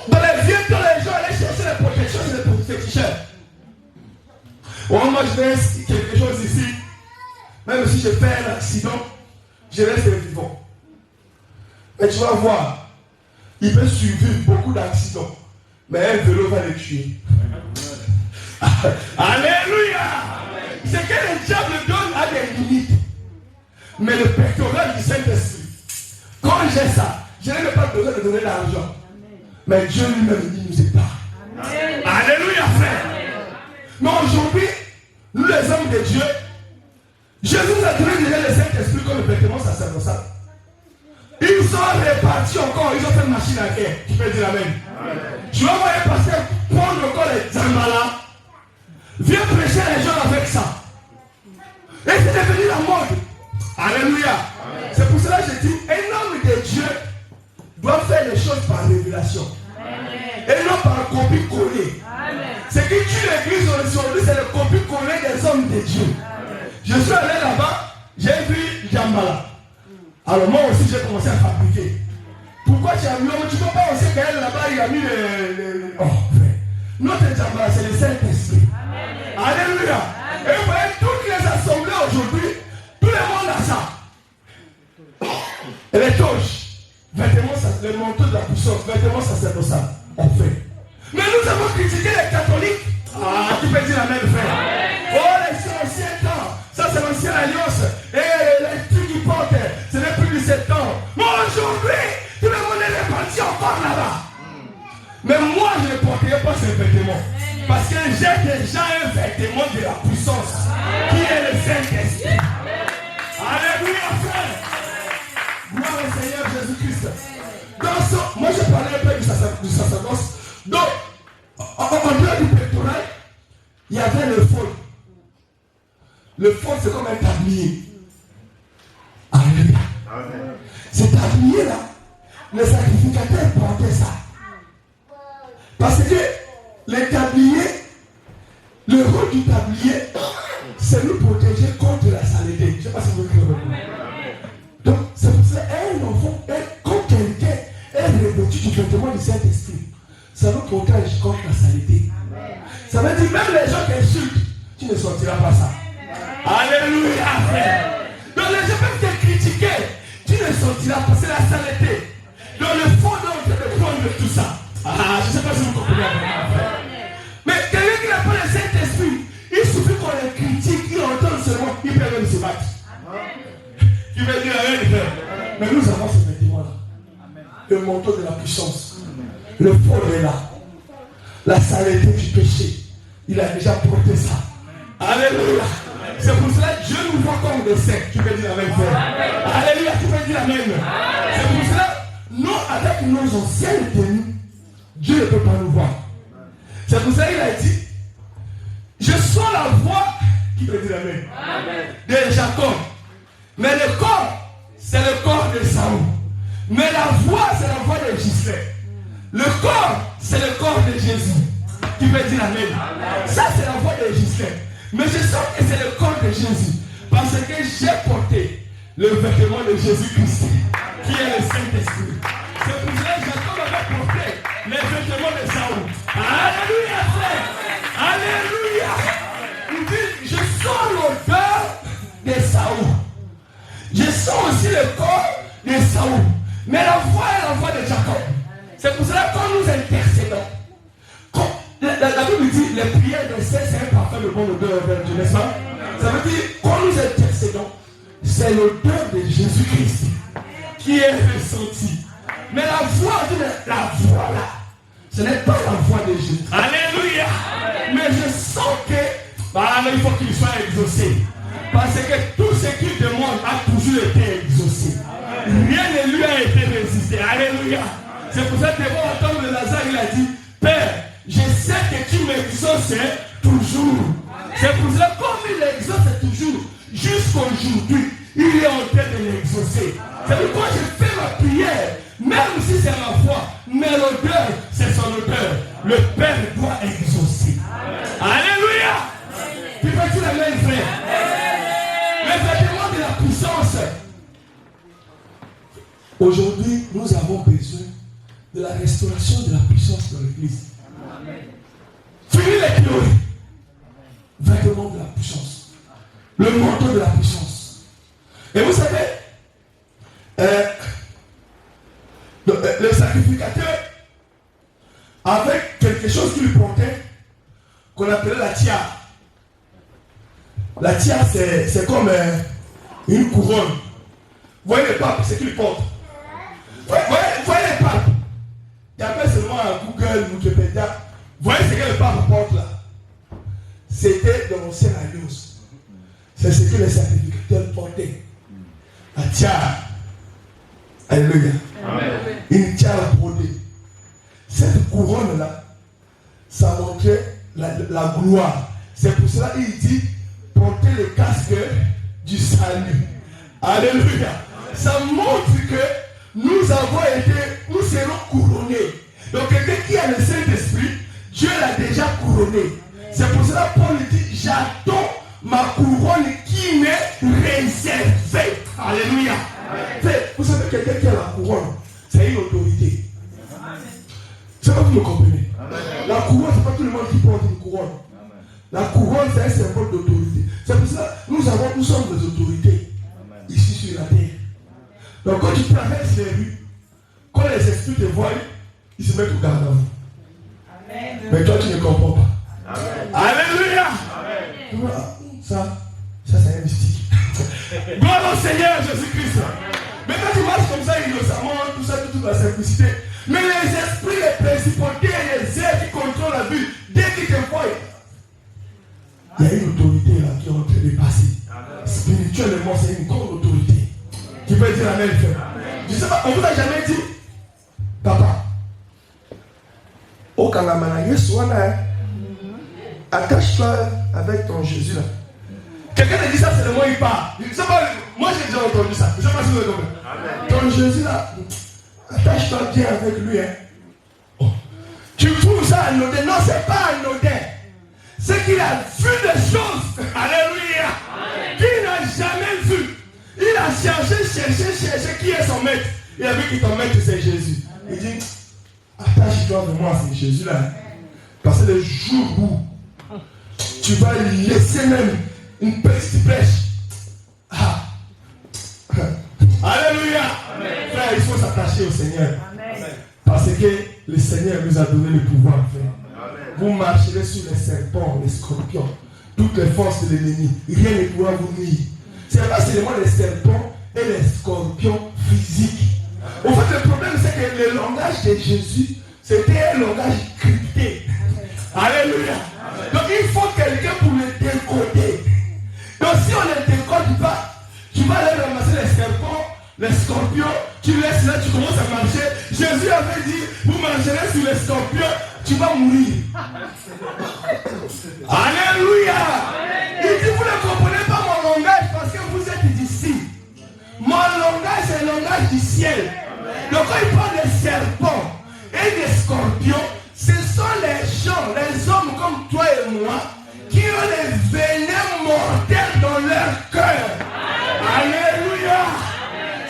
Dans les vieux temps, les gens allaient chercher la protection chez les féticheurs. Oh, moi je laisse quelque chose ici. Même si je fais un accident, je reste vivant. Mais tu vas voir, il peut survivre beaucoup d'accidents. Mais un vélo va le tuer. Alléluia. Ce que le diable donne a des limites. Mais le pectoral du Saint-Esprit, quand j'ai ça, je n'ai pas besoin de donner l'argent. Mais Dieu lui-même nous épargne. Alléluia, frère. Mais aujourd'hui, nous les hommes de Dieu, Jésus nous a donné déjà le Saint-Esprit comme le vêtement sacerdotal. Ils sont répartis encore, ils ont fait une machine à guerre. Tu peux dire amen. Tu vas voir un pasteur prendre encore les zambala. Viens prêcher les gens avec ça. Et c'est devenu la mode. Alléluia. C'est pour cela que je dis, un homme de Dieu doit faire les choses par révélation. Et non par copie-coller. Ce qui tue l'église aujourd'hui, c'est le copie-coller des hommes de Dieu. Je suis allé là-bas, j'ai vu Jambala. Alors moi aussi j'ai commencé à fabriquer. Pourquoi tu as mis? Tu ne peux pas aussi qu'elle là-bas il a mis le... Oh frère. Notre Jambala c'est le Saint-Esprit. Alléluia. Et vous voyez toutes les assemblées aujourd'hui, tout le monde a ça. Et les toches, vêtements, le manteau de la puissance, vêtements sacerdotal, on fait. Mais nous avons critiqué les catholiques. Ah, tu peux dire la même frère. Oh, les anciens temps, ça c'est l'ancienne alliance. Et les trucs qu'ils portent, ce n'est plus du 7 ans. Mais aujourd'hui, tout le monde est réparti encore là-bas. Mais moi, je ne porterai pas ces vêtements. Parce que j'ai déjà un vêtement de la puissance qui est le Saint-Esprit. Alléluia, frère. Gloire au Seigneur Jésus-Christ. Moi, je parlais un peu du sacerdoce. Donc, en dehors du pectoral, il y avait le fond. Le fond, c'est comme un tablier. Alléluia. Ce tablier-là, les sacrificateurs portaient ça. Parce que le tablier, le rôle du tablier, c'est nous protéger contre la saleté. Je ne sais pas si vous comprenez. Donc, c'est pour ça qu'un enfant, quand continent parce que la saleté. Dans le fond, on est de prendre tout ça. Ah, je ne sais pas si vous comprenez. Mais quelqu'un qui n'a pas le Saint-Esprit, il suffit qu'on le critique, il entend seulement, il peut même se battre. Il va dire rien, frère. Mais nous avons ce vêtement-là. Le manteau de la puissance. Le fond est là. La saleté du péché. Il a déjà porté ça. Alléluia. C'est pour cela que Dieu nous voit comme des saints. Tu peux dire la même frère. Alléluia, tu peux dire la même. C'est pour cela, nous, avec nos anciennes tenues, Dieu ne peut pas nous voir. C'est pour ça qu'il a dit, je sens la voix, qui peut dire la même, de Jacob. Mais le corps, c'est le corps de Saül. Mais la voix, c'est la voix de Gisley. Le corps, c'est le corps de Jésus. Qui veut dire amen. Ça, c'est la voix de Gisley. Mais je sens que c'est le corps de Jésus. Parce que j'ai porté le vêtement de Jésus-Christ, qui est le Saint-Esprit. C'est pour cela que Jacob avait porté les vêtements de Saül. Alléluia, frère. Alléluia. Il dit, je sens l'odeur de Saül. Je sens aussi le corps de Saül. Mais la voix est la voix de Jacob. C'est pour cela que quand nous intercédons, la Bible dit les prières de saints, c'est un parfum de bon odeur vers Dieu, n'est-ce pas? Ça veut dire quand nous intercédons, c'est l'odeur de Jésus-Christ qui est ressentie. Mais la voix là, ce n'est pas la voix de Jésus. Alléluia! Mais je sens que il faut qu'il soit exaucé. Parce que tout ce qu'il demande a toujours été exaucé. Rien ne lui a été résisté. Alléluia. C'est pour ça que devant entendre de Lazare, il a dit, Père, je sais que tu m'exauces toujours. C'est pour ça que comme il exauce toujours, jusqu'aujourd'hui, il est en train de l'exaucer. C'est pourquoi je fais ma prière, même si c'est ma voix, mais l'odeur, c'est son odeur. Le Père doit exaucer. Alléluia. Tu peux dire la même frère. Le vêtement de la puissance. Aujourd'hui, nous avons besoin de la restauration de la puissance de l'Église. Fini les théories. Vêtement de la puissance. Le manteau de la puissance. Et vous savez, le sacrificateur, avec quelque chose qu'il portait, qu'on appelait la tiare. La tiare, c'est comme une couronne. Vous voyez le pape, c'est qu'il porte. Vous voyez le pape. Il y avait seulement un Google, Wikipédia. Vous voyez ce que le pape porte là. C'était dans l'ancienne alliance. C'est ce que les sacrificateurs portaient. La tiare. Alléluia. Une tiare brodée. Cette couronne là, ça montrait la gloire. C'est pour cela qu'il dit porter le casque du salut. Alléluia. Ça montre que nous serons couronnés. Donc quelqu'un qui a le Saint-Esprit, Dieu l'a déjà couronné. C'est pour cela que Paul dit, j'attends ma couronne qui m'est réservée. Alléluia. Vous savez, quelqu'un qui a la couronne, c'est une autorité. C'est pas vous me comprenez. La couronne, c'est pas tout le monde qui porte une couronne. La couronne, c'est un symbole d'autorité. C'est pour ça que nous sommes des autorités ici sur la terre. Donc quand tu traverses les rues, quand les esprits te voient, ils se mettent au garde à vous. Mais toi, tu ne comprends pas. Alléluia. Ça c'est un mystique. Gloire au Seigneur Jésus-Christ. Mais quand tu marches comme ça, innocemment, tout ça, toute la simplicité. Mais les esprits, les principautés, les airs qui contrôlent la vie, dès qu'ils te voient, il y a une autorité là qui est en train de passer. Spirituellement, c'est une grande autorité. Qui peut dire la même chose. Je ne sais pas, on vous a jamais dit, papa, au Kangamana, attache-toi avec ton Jésus là. Quelqu'un te dit ça, c'est le mot il parle. Je ne sais pas, moi j'ai déjà entendu ça. Je ne sais pas si vous avez compris. Ton Jésus là, attache-toi bien avec lui. Hein. Oh. Tu trouves ça anodin? Non, c'est pas anodin. C'est qu'il a vu des choses. Alléluia. Qu'il n'a jamais vu. Il a cherché qui est son maître. Il a vu que ton maître c'est Jésus. Il dit, attache-toi avec moi, c'est Jésus là. Parce que le jour où tu vas laisser même une petite brèche. Ah. Alléluia. Frère, il faut s'attacher au Seigneur. Parce que le Seigneur nous a donné le pouvoir. Vous marcherez sur les serpents, les scorpions, toutes les forces de l'ennemi. Rien ne pourra vous nuire. Ce n'est pas seulement les serpents et les scorpions physiques. En fait, le problème, c'est que le langage de Jésus, c'était un langage crypté. Alléluia. Donc, il faut quelqu'un pour le décoder. Donc, si on ne le décode pas, tu vas aller ramasser les serpents, les scorpions, tu laisses là, tu commences à marcher. Jésus avait dit, vous marcherez sur les scorpions, tu vas mourir. Alléluia. Il dit, vous ne comprenez pas mon langage parce que vous êtes d'ici. Mon langage, c'est le langage du ciel. Donc quand il parle des serpents et des scorpions, ce sont les gens, les hommes comme toi et moi, qui ont les venins mortels dans leur cœur. Alléluia.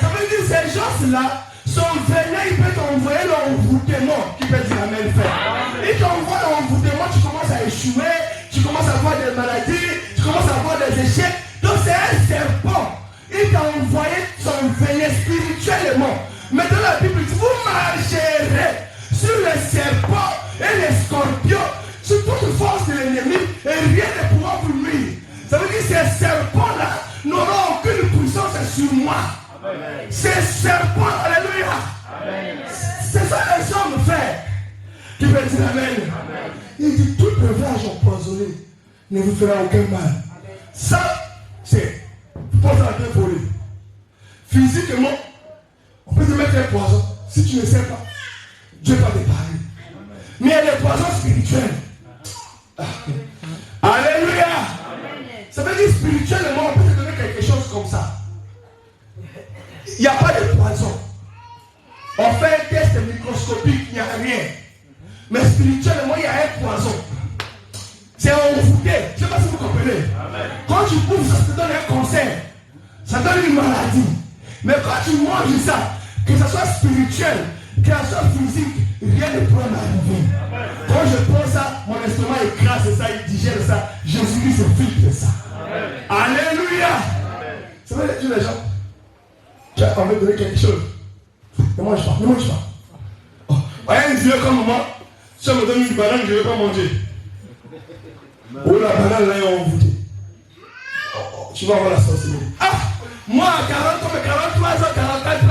Ça veut dire que ces gens-là, son venin, il peut t'envoyer l'envoûtement. Qui peut dire amen, frère? Il t'envoie l'envoûtement, tu commences à échouer, tu commences à avoir des maladies, tu commences à avoir des échecs. Donc c'est un serpent. Il t'a envoyé son venin spirituellement. Mais dans la Bible, vous marcherez sur les serpents et les scorpions, sur toute force de l'ennemi, et rien ne pourra vous nuire. Ça veut dire que ces serpents-là n'auront aucune puissance sur moi. Amen. Ces serpents, alléluia. Amen. Ce sont les hommes, frère, qui veulent dire amen. Amen. Il dit, tout breuvage empoisonné ne vous fera aucun mal. Amen. Ça, c'est pour ça deux volets. Physiquement, on peut te mettre un poison. Si tu ne sais pas, Dieu va te parler. Mais il y a des poisons spirituels. Alléluia. Ça veut dire spirituellement, on peut te donner quelque chose comme ça. Il n'y a pas de poison. On fait un test microscopique, il n'y a rien. Mais spirituellement, il y a un poison. C'est envoûté. Je ne sais pas si vous comprenez. Amen. Quand tu bouffes, ça te donne un cancer. Ça donne une maladie. Mais quand tu manges ça, que ce soit spirituel, que ce soit physique, rien ne pourra m'arriver. Quand je prends ça, mon estomac écrase ça, il digère ça. Jésus se filtre ça. Amen. Alléluia. Ça veut dire les gens, tu as envie de donner quelque chose. Ne mange pas, ne mange pas. Oh, un vieux comme moi, si on me donne une banane, je ne vais pas manger. Oh, la banane là est envoûtée. Tu vas voir la sorcellerie. Ah, moi à 40 ans, 43 ans, 44 ans,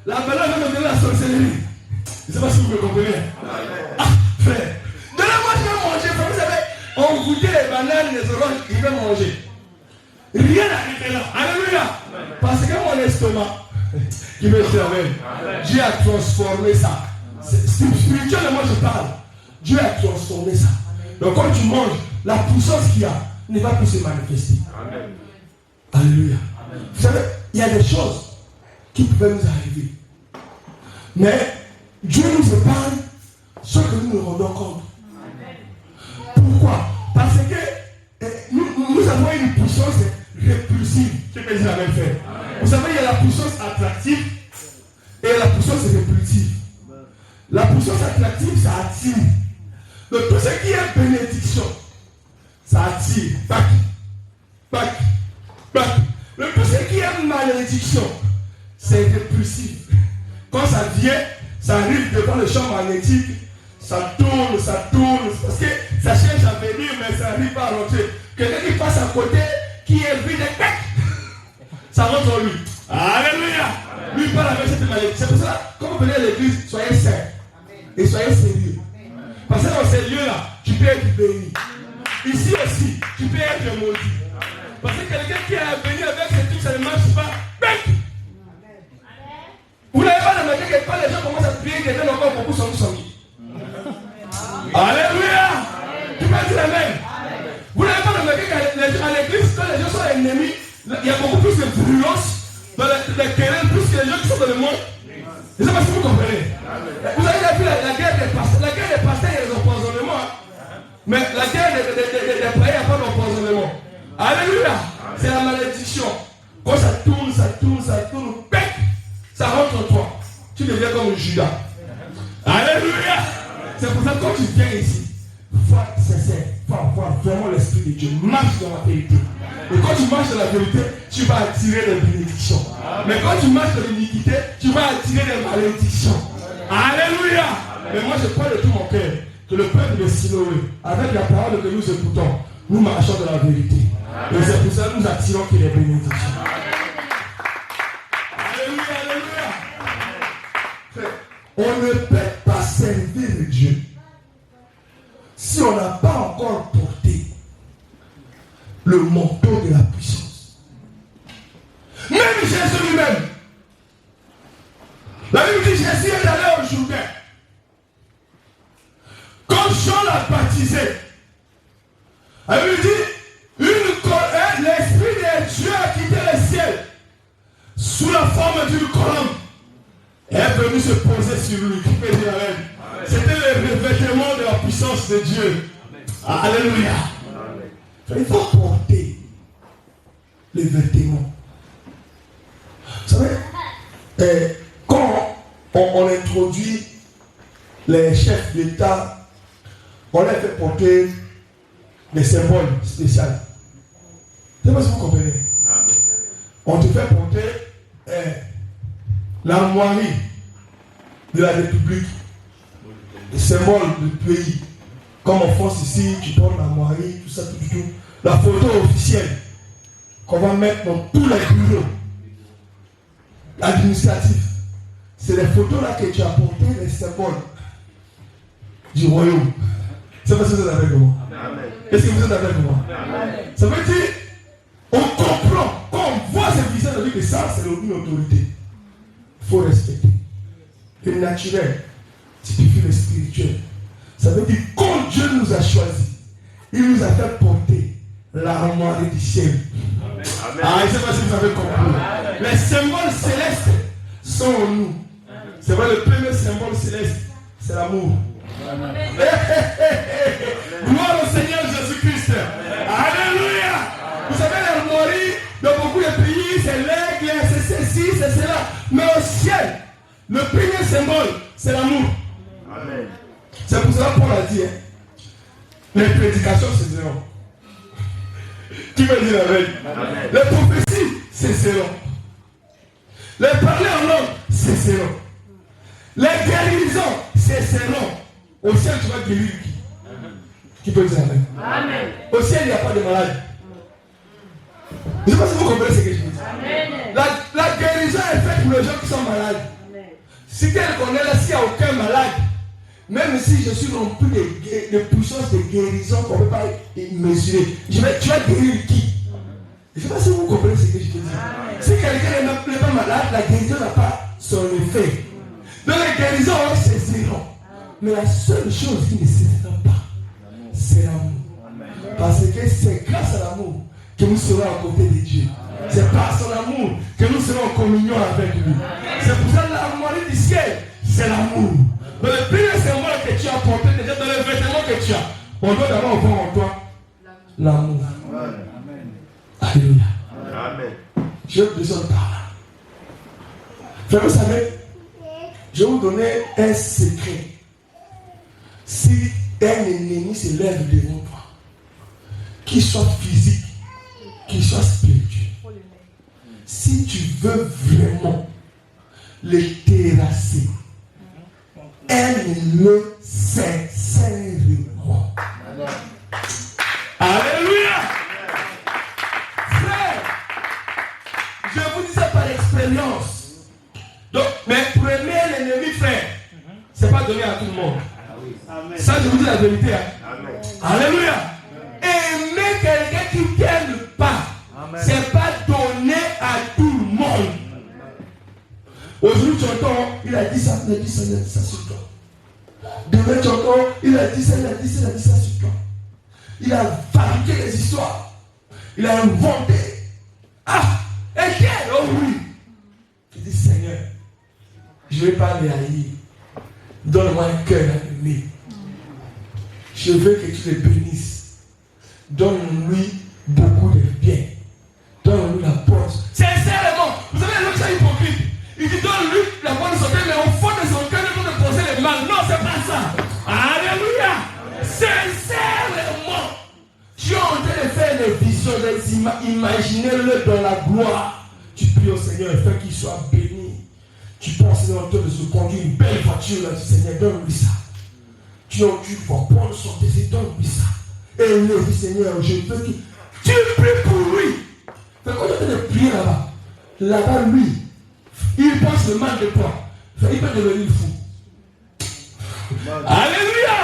la banane va me donner la sorcellerie. Je ne sais pas si vous me comprenez. Ah, frère, donnez-moi, je vais manger. Vous savez, envoûter les bananes, les oranges, je vais manger. Rien n'arrive là. Alléluia. Parce que mon estomac, qui me dit amen, Dieu a transformé ça. Spirituellement, je parle. Dieu a transformé ça. Donc quand tu manges, la puissance qu'il y a ne va plus se manifester. Amen. Alléluia. Amen. Vous savez, il y a des choses qui peuvent nous arriver. Mais Dieu nous épargne ce que nous nous rendons compte. Amen. Pourquoi? Parce que nous avons une puissance répulsive. Je peux dire la même chose. Vous savez, il y a la puissance attractive et la puissance répulsive. La puissance attractive, ça attire. Donc tout ce qui est bénédiction, ça attire. Bac, bac, bac. Mais tout ce qui est malédiction, c'est répulsif. Quand ça vient, ça arrive devant le champ magnétique, ça tourne, parce que ça cherche à venir, mais ça n'arrive pas à rentrer. Quelqu'un qui passe à côté, qui est vide, ça rentre en lui. Alléluia. Lui parle avec cette malédiction. C'est pour ça, quand vous venez à l'église, soyez sains et soyez sérieux. Parce que dans ces lieux-là, tu peux être béni. Ici aussi, tu peux être maudit. Parce que quelqu'un qui est venu avec ce truc, ça ne marche pas. Bec! Vous n'avez pas remarqué que quand les gens commencent à prier, ils deviennent encore beaucoup sanguis. Alléluia! Tu peux dire amen. Vous n'avez pas remarqué qu'à l'église, quand les gens sont ennemis, il y a beaucoup plus de violence dans les querelles, plus que les gens qui sont dans le monde. Je ne sais pas si vous comprenez. Vous avez vu la guerre des pasteurs. La guerre des pasteurs, il y a des empoisonnements. Mais la guerre des païens, il n'y a pas d'empoisonnement. Alléluia. C'est la malédiction. Quand ça tourne, bec, ça rentre en toi. Tu deviens comme Judas. Alléluia. C'est pour ça que quand tu viens ici, foi sincère, foi vraiment l'Esprit de Dieu. Marche dans la vérité. Et quand tu marches dans la vérité, tu vas attirer des bénédictions. Mais quand tu marches dans l'iniquité, tu vas attirer des malédictions. Alléluia. Mais moi je crois de tout mon cœur que le peuple de Siloé, avec la parole que nous écoutons, nous marchons dans la vérité. Et c'est pour ça que nous attirons que les bénédictions. Alléluia, alléluia. On ne peut pas servir Dieu si on n'a pas encore porté le manteau de la puissance. Même Jésus lui-même. La Bible dit Jésus est allé au Jourdain. Quand Jean l'a baptisé, la Bible dit l'Esprit de Dieu a quitté le ciel sous la forme d'une colombe et est venu se poser sur lui. Qui peut dire amen? C'était le revêtement de la puissance de Dieu. Alléluia. Il faut porter les vêtements. Vous savez, quand on introduit les chefs d'État, on les fait porter des symboles spéciaux. Je ne sais pas si vous comprenez. On te fait porter l'armoirie de la République, le symbole du pays. Comme en France ici, tu portes l'armoirie, tout ça, tout. La photo officielle qu'on va mettre dans tous les bureaux administratifs. C'est les photos là que tu as portées, les symboles du royaume. C'est parce que vous êtes avec moi. Est-ce que vous êtes avec moi? Ça veut dire, on comprend, quand on voit ce visage, on dit que ça, c'est une autorité. Il faut respecter. Le naturel typifie le spirituel. Ça veut dire, quand Dieu nous a choisis, il nous a fait porter l'armoirie du ciel. Ah, je ne sais pas si vous avez compris. Les symboles célestes sont en nous. C'est vrai, le premier symbole céleste, c'est l'amour. Gloire au Seigneur Jésus-Christ. Alléluia. Vous savez, l'armoirie, dans beaucoup de pays, c'est l'aigle, c'est ceci, c'est cela. Mais au ciel, le premier symbole, c'est l'amour. Amen. C'est pour cela que Paul a dit, les prédications cesseront. Qui veut dire avec? Les prophéties cesseront. Les parler en langue cesseront. Les guérisons cesseront. Au ciel, tu vas guérir qui? Qui peut dire avec? Amen. Au ciel, il n'y a pas de malade. Je ne sais pas si vous comprenez ce que je dis. La guérison est faite pour les gens qui sont malades. Amen. Si quelqu'un est là, s'il n'y a aucun malade, même si je suis rempli de puissance de guérison qu'on ne peut pas mesurer, tu vas guérir qui? Je ne sais pas si vous comprenez ce que je veux dire. Si quelqu'un n'est pas malade, la guérison n'a pas son effet. Donc les guérisons cesseront. Mais la seule chose qui ne cessera pas, c'est l'amour. Parce que c'est grâce à l'amour que nous serons à côté de Dieu. C'est par son amour que nous serons en communion avec lui. C'est pour ça que l'armoirie du ciel, c'est l'amour. Dans le premier symbole que tu as porté, déjà dans les vêtements que tu as, on doit d'abord voir en toi l'amour. Alléluia. Amen. Je vais besoin de parler. Frère, vous savez, je vais vous donner un secret. Si un ennemi se lève devant toi, qu'il soit physique, qu'il soit spirituel, si tu veux vraiment le terrasser, aime-le sincèrement. Alléluia. Frère, je vous dis ça par expérience. Donc, mais prenez l'ennemi, frère. Ce n'est pas donné à tout le monde. Amen. Ça, je vous dis la vérité. Amen. Alléluia. Aimer quelqu'un qui ne t'aime pas, ce n'est pas donné à tout le monde. Aujourd'hui, tu entends, il a dit ça, il a dit ça, il a dit ça sur toi. Demain, tu entends, il a dit ça, il a dit ça, il a dit ça sur toi. Il a fabriqué des histoires. Il a inventé. Ah, et quel? Oh oui. Il dit, Seigneur, je ne vais pas les haïr. Donne-moi un cœur animé. Je veux que tu les bénisses. Donne-lui beaucoup de bien. Donne-lui la force. Sincèrement, vous savez, l'autre c'est hypocrite. Il dit donne-lui la bonne santé, mais au fond de son cœur, il faut te poser les mal. Non, c'est pas ça. Alléluia. Sincèrement. Seigneur et fais qu'il soit béni. Tu penses dans le temps de se conduire une belle voiture, là, tu dis Seigneur, donne-lui ça. Tu vas prendre son désir, donne-lui ça. Et il dit Seigneur, je veux qu'il. Tu pries pour lui. Fait quand tu es en train de prier là-bas, là-bas, lui, il pense le mal de toi. Il peut devenir fou. Alléluia.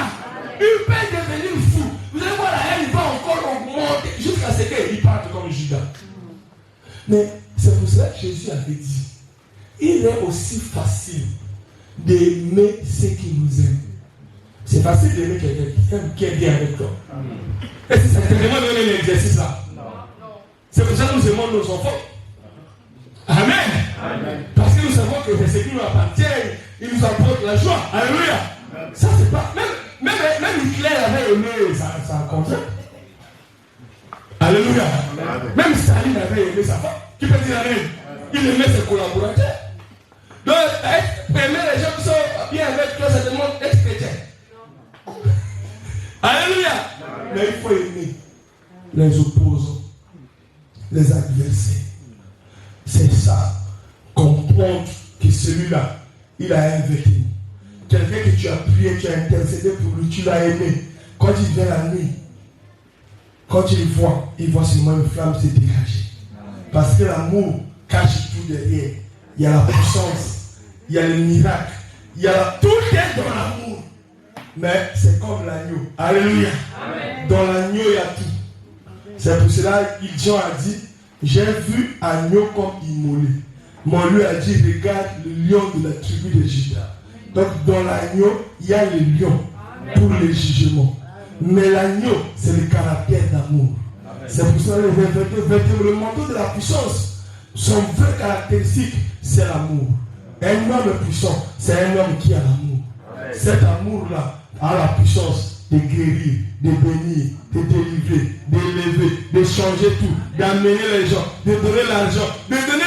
Il peut devenir fou. Vous allez voir, la haine va encore augmenter jusqu'à ce qu'il parte comme Judas. Mais c'est pour cela que Jésus avait dit, il est aussi facile d'aimer ceux qui nous aiment. C'est facile d'aimer quelqu'un qui est bien avec toi. Est-ce que ça te demande de donner l'exercice là? C'est pour ça que nous aimons nos enfants. Amen. Amen. Parce que nous savons que c'est ce qui nous appartient. Il nous apporte la joie. Alléluia. Ça c'est pas. Même Hitler avait aimé sa conjointe. Alléluia. Amen. Même Staline avait aimé sa femme. Qui peut dire Amen? Il aimait ses collaborateurs. Donc, aimer les gens qui sont bien avec toi, ça demande d'être chrétien. Alléluia. Mais il faut aimer les opposants, les adversaires. C'est ça. Comprendre que celui-là, il a un vêtement. Quelqu'un que tu as prié, tu as intercédé pour lui, tu l'as aimé. Quand il vient la nuit, quand il voit seulement une flamme se dégager. Parce que l'amour cache tout derrière. Il y a la puissance, il y a le miracle, il y a tout est dans l'amour. Mais c'est comme l'agneau. Alléluia. Amen. Dans l'agneau, il y a tout. C'est pour cela que Jean a dit, j'ai vu agneau comme immolé. Mais on lui a dit, regarde le lion de la tribu de Juda. Donc dans l'agneau, il y a le lion pour le jugement. Mais l'agneau, c'est le caractère d'amour. C'est pour cela que le manteau de la puissance, son vrai caractéristique, c'est l'amour. Un homme puissant, c'est un homme qui a l'amour. Cet amour-là a la puissance de guérir, de bénir, de délivrer, d'élever, de changer tout, d'amener les gens, de donner l'argent, de donner